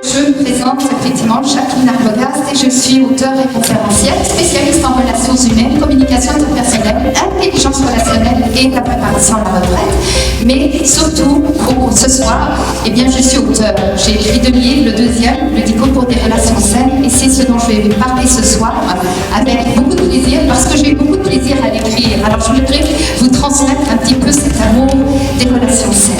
Je me présente effectivement Jacqueline Arbogast et je suis auteure et conférencière, spécialiste en relations humaines, communication interpersonnelle, intelligence relationnelle et la préparation à la retraite. Mais surtout, pour ce soir, eh bien, je suis auteure. J'ai écrit 2 livres, le deuxième, Le Dico pour des relations saines, et c'est ce dont je vais parler ce soir avec beaucoup de plaisir, parce que j'ai eu beaucoup de plaisir à l'écrire. Alors je voudrais vous transmettre un petit peu cet amour des relations saines.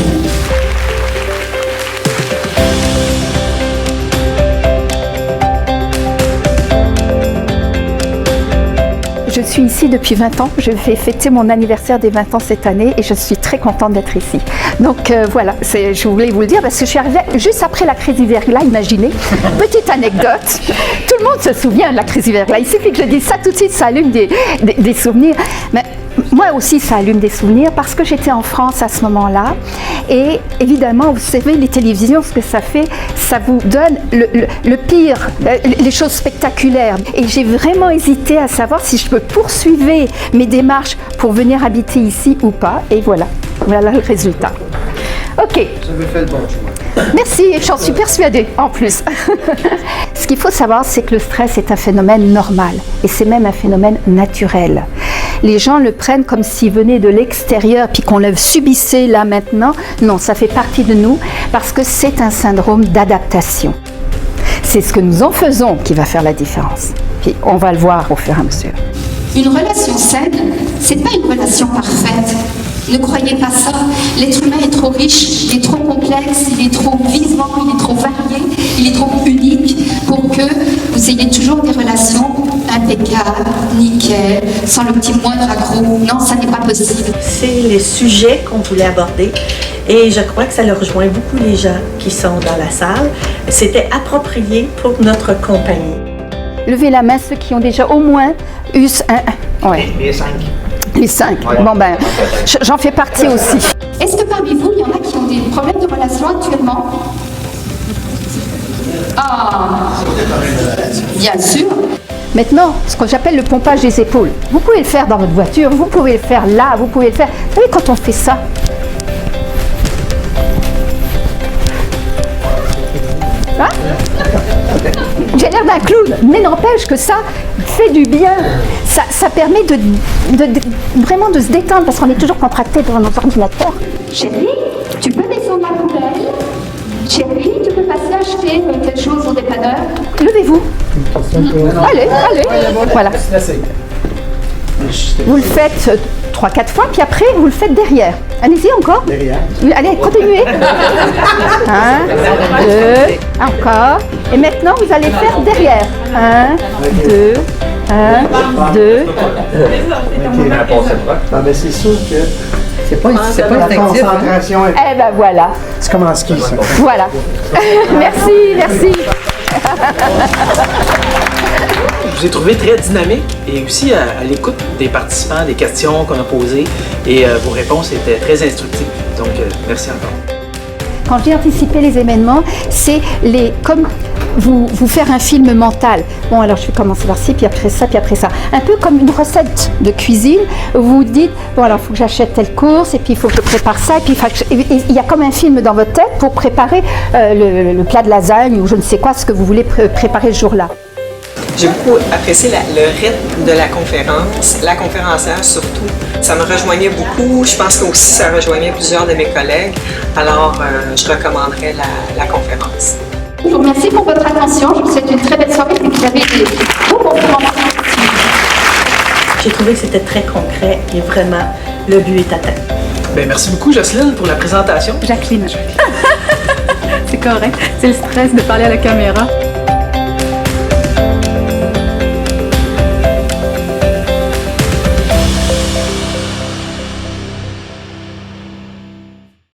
Je suis ici depuis 20 ans, je vais fêter mon anniversaire des 20 ans cette année et je suis très contente d'être ici. Donc voilà, je voulais vous le dire parce que je suis arrivée juste après la crise d'hiver-là, imaginez. Petite anecdote, tout le monde se souvient de la crise d'hiver-là, il suffit que je dise ça tout de suite, ça allume des souvenirs. Mais moi aussi ça allume des souvenirs parce que j'étais en France à ce moment-là et évidemment vous savez les télévisions ce que ça fait, ça vous donne le pire, les choses spectaculaires et j'ai vraiment hésité à savoir si je peux poursuivre mes démarches pour venir habiter ici ou pas et voilà le résultat. Ok. Vous avez fait le bon choix. Merci, j'en suis persuadée en plus. Ce qu'il faut savoir, c'est que le stress est un phénomène normal et c'est même un phénomène naturel. Les gens le prennent comme s'il venait de l'extérieur puis qu'on le subissait là maintenant. Non, ça fait partie de nous parce que c'est un syndrome d'adaptation. C'est ce que nous en faisons qui va faire la différence. Puis on va le voir au fur et à mesure. Une relation saine, c'est pas une relation parfaite. Ne croyez pas ça. L'être humain est trop riche, il est trop complexe, il est trop vivant, il est trop varié, il est trop unique pour que vous ayez toujours des relations impeccables, nickel, sans le petit moindre accroc. Non, ça n'est pas possible. C'est les sujets qu'on voulait aborder et je crois que ça le rejoint beaucoup les gens qui sont dans la salle. C'était approprié pour notre compagnie. Levez la main ceux qui ont déjà au moins eu un... Ouais. Les 5. Les 5. Ouais. Bon ben, j'en fais partie aussi. Est-ce que parmi vous, il y en a qui ont des problèmes de relation actuellement? Ah, bien sûr. Maintenant, ce que j'appelle le pompage des épaules. Vous pouvez le faire dans votre voiture, vous pouvez le faire là, vous pouvez le faire... Vous savez, quand on fait ça... Hein? J'ai l'air d'un clown, mais n'empêche que ça fait du bien. Ça permet vraiment de se détendre parce qu'on est toujours contracté devant nos ordinateurs. Chérie, tu peux descendre la poubelle? Chérie, tu peux passer acheter quelque chose au dépanneur? Levez-vous. Allez. Voilà. Vous le faites 3-4 fois, puis après, vous le faites derrière. Allez-y encore. Derrière. Allez, continuez. 1, 2, encore. Et maintenant, vous allez faire derrière. 1, 2, 1, 2. Ah ben c'est sûr que c'est pas la concentration est... Eh ben voilà. C'est comme en ski, ça. Voilà. Merci. Je vous ai trouvé très dynamique et aussi à l'écoute des participants, des questions qu'on a posées et vos réponses étaient très instructives. Donc, merci encore. Quand j'ai anticipé les événements, c'est comme vous faire un film mental. Bon, alors je vais commencer par ci, puis après ça, puis après ça. Un peu comme une recette de cuisine. Vous dites, bon, alors il faut que j'achète telle course, et puis il faut que je prépare ça, et puis il y a comme un film dans votre tête pour préparer le plat de lasagne ou je ne sais quoi, ce que vous voulez préparer ce jour-là. J'ai beaucoup apprécié le rythme de la conférence, la conférencière surtout. Ça me rejoignait beaucoup. Je pense que aussi ça rejoignait plusieurs de mes collègues. Alors, je recommanderais la conférence. Je vous remercie pour votre attention. Je vous souhaite une très belle soirée et que vous avez des beaux conférenciers. J'ai trouvé que c'était très concret et vraiment, le but est atteint. Bien, merci beaucoup, Jocelyne, pour la présentation. Jacqueline. C'est correct. C'est le stress de parler à la caméra.